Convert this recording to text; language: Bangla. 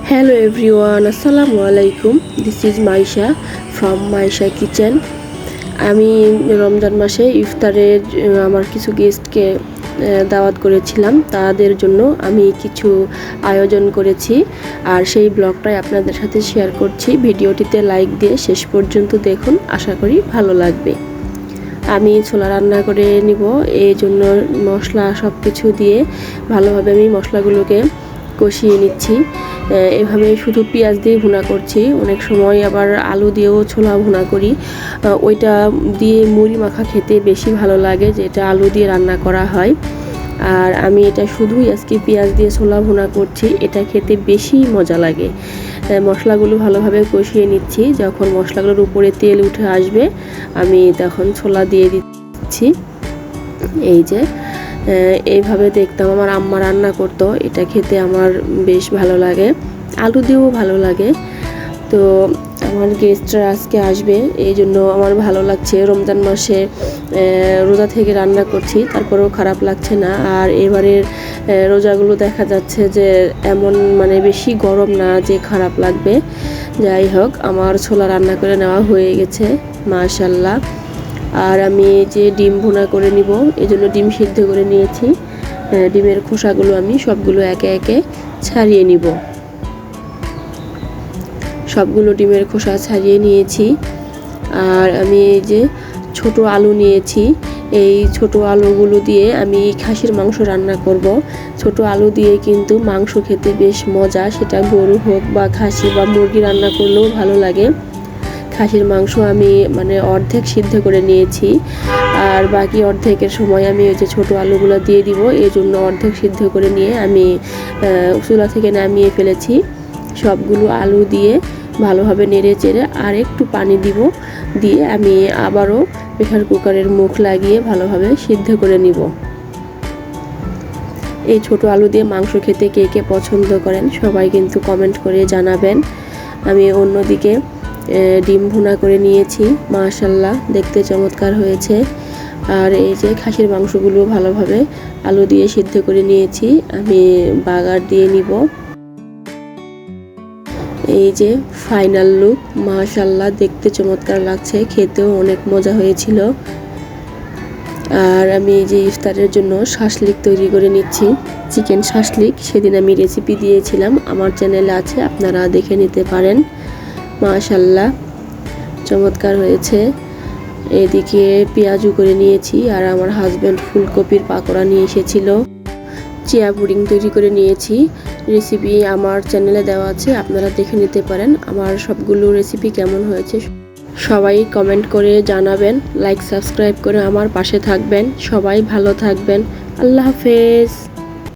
Hello everyone, Assalamu alaikum. This is Maisha from Maisha Kitchen. আমি রমজান মাসে ইফতারের আমার কিছু গেস্টকে দাওয়াত করেছিলাম, তাদের জন্য আমি কিছু আয়োজন করেছি আর সেই ব্লগটাই আপনাদের সাথে শেয়ার করছি। ভিডিওটিতে লাইক দিয়ে শেষ পর্যন্ত দেখুন, আশা করি ভালো লাগবে। আমি ছোলা রান্না করে নিব, এই জন্য মশলা সব কিছু দিয়ে ভালোভাবে আমি মশলাগুলোকে কষিয়ে নিচ্ছি। এভাবে শুধু পেঁয়াজ দিয়ে ভুনা করছি, অনেক সময় আবার আলু দিয়েও ছোলা ভুনা করি। ওইটা দিয়ে মুড়ি মাখা খেতে বেশি ভালো লাগে, যেটা আলু দিয়ে রান্না করা হয়। আর আমি এটা শুধুই আজকে পেঁয়াজ দিয়ে ছোলা ভুনা করছি, এটা খেতে বেশি মজা লাগে। মশলাগুলো ভালোভাবে কষিয়ে নিচ্ছি, যখন মশলাগুলোর উপরে তেল উঠে আসবে আমি তখন ছোলা দিয়ে দিচ্ছি। এই যে এইভাবে দেখতাম আমার আম্মা রান্না করতো, এটা খেতে আমার বেশ ভালো লাগে, আলু দিয়েও ভালো লাগে। তো আমার গেস্টরা আজকে আসবে, এই জন্য আমার ভালো লাগছে। রমজান মাসে রোজা থেকে রান্না করছি, তারপরেও খারাপ লাগছে না। আর এবারের রোজাগুলো দেখা যাচ্ছে যে এমন বেশি গরম না যে খারাপ লাগবে। যাই হোক, আমার ছোলা রান্না করে নেওয়া হয়ে গেছে মাশাআল্লাহ। আর আমি যে ডিম ভুনা করে নিব, এই জন্য ডিম সিদ্ধ করে নিয়েছি। ডিমের খোসাগুলো আমি সবগুলো একে একে ছাড়িয়ে নিব। সবগুলো ডিমের খোসা ছাড়িয়ে নিয়েছি। আর আমি এই যে ছোট আলু নিয়েছি, এই ছোট আলুগুলো দিয়ে আমি খাসির মাংস রান্না করব। ছোট আলু দিয়ে কিন্তু মাংস খেতে বেশ মজা, সেটা গরু হোক বা খাসি বা মুরগি রান্না করলেও ভালো লাগে। খাসির মাংস আমি অর্ধেক সিদ্ধ করে নিয়েছি, আর বাকি অর্ধেকের সময় আমি ওই যে ছোটো আলুগুলো দিয়ে দিব, এই জন্য অর্ধেক সিদ্ধ করে নিয়ে আমি চুলা থেকে নামিয়ে ফেলেছি। সবগুলো আলু দিয়ে ভালোভাবে নেড়ে চেড়ে আর একটু পানি দিব, দিয়ে আমি আবারও প্রেসার কুকারের মুখ লাগিয়ে ভালোভাবে সিদ্ধ করে নিব। এই ছোট আলু দিয়ে মাংস খেতে কে কে পছন্দ করেন সবাই কিন্তু কমেন্ট করে জানাবেন। আমি অন্যদিকে ডিম ভুনা করে নিয়েছি, মাশাআল্লাহ দেখতে চমৎকার হয়েছে। আর এই যে খাসির মাংসগুলো ভালোভাবে আলু দিয়ে সিদ্ধ করে নিয়েছি, আমি বাগার দিয়ে নিব। এই যে ফাইনাল লুক, মাশাআল্লাহ দেখতে চমৎকার লাগছে, খেতেও অনেক মজা হয়েছিল। আর আমি এই যে ইফতারের জন্য শাসলিক তৈরি করে নিচ্ছি, চিকেন শাসলিক। সেদিন আমি রেসিপি দিয়েছিলাম, আমার চ্যানেলে আছে, আপনারা দেখে নিতে পারেন। মাশাআল্লাহ চমৎকার হয়েছে। এদিকে পেঁয়াজু করে নিয়েছি, আর আমার হাজব্যান্ড ফুলকপির পাকোড়া নিয়ে এসেছিল। চিয়া পুডিং তৈরি করে নিয়েছি, রেসিপি আমার চ্যানেলে দেওয়া আছে, আপনারা দেখে নিতে পারেন। আমার সবগুলো রেসিপি কেমন হয়েছে সবাই কমেন্ট করে জানাবেন, লাইক সাবস্ক্রাইব করে আমার পাশে থাকবেন। সবাই ভালো থাকবেন, আল্লাহ হাফেজ।